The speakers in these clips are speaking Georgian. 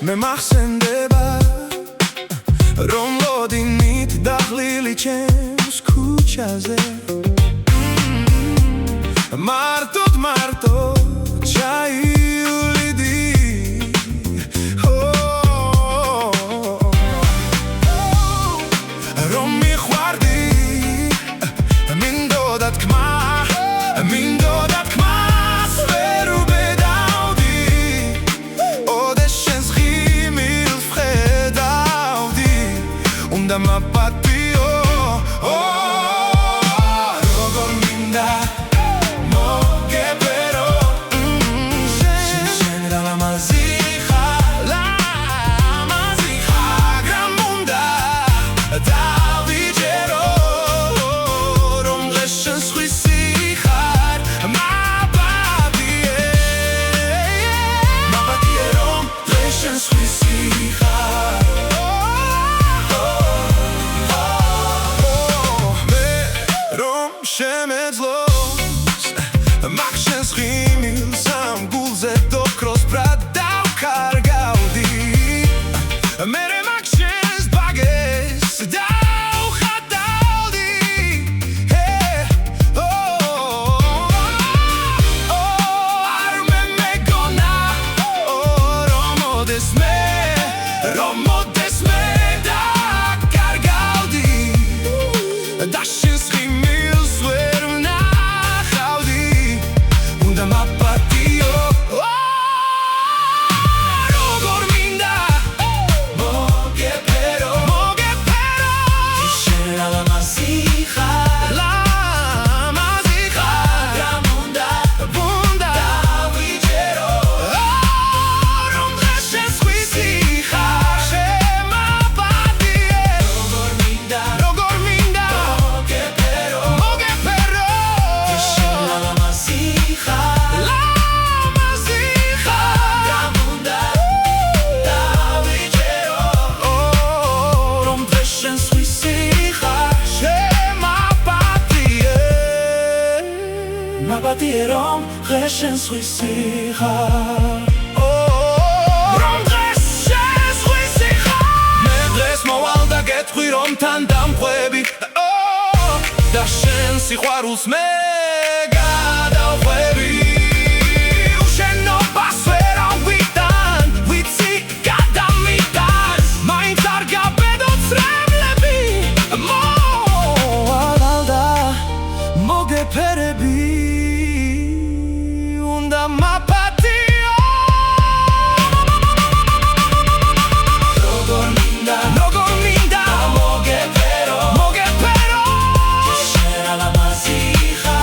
მე მახსენდება რომ ლოდინით დაღლილი ჩემს ქუჩაზე მარტოდ ჩაივლიდი რომ მიხვარდი მინდოდა თქმა მინდოდა თქმა და მაპატიო როგორ მინდა მოგებერო შენ რა ლამაზიხა გრამუნდა დავიჯერო რომ დღეს შენ სხვისი ხარ მაპატიე რომ დღეს შენ სხვისი ხარ შემეძლოს მაგ შენს ღიმილს ამ გულზე დოქროს ბრად დავკარგავდი მერე მაგ შენს ბაგეს დავხატავდი არ მე მეგონა რომ მოდეს მე დავკარგავდი და შენს ღიმილს მაპატიე რომ დღეს შენ სხვისი ხარ რომ დღეს შენ სხვისი ხარ მე დღეს მოვალ და გეტყვი რომ თან დამხვები და შენ სიყვარულს მე გადავხვევი უშენობას ვერ ავიტან ვიცი გადამიტან მაინც არ გაბედო ცრემლები მოვალ და მოგეფერები მაპატიო როგორ მინდა მოგეფერო შენ რა ლამაზიხა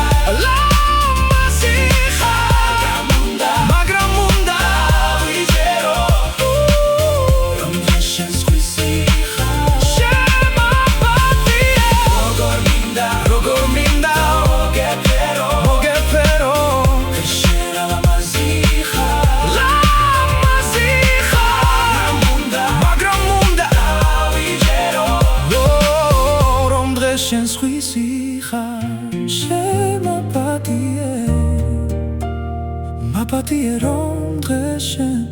მაგრამ უნდა დავიჯერო რომ დღეს შენ სხვისი ხარ შენ მაპატიე როგორ მინდა მოგეფერო შენ სხვისი ხარ შენ მაპატიე რომ დღეს შენ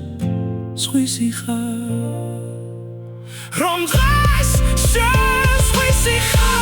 სხვისი ხარ რომ დღეს შენ სხვისი ხარ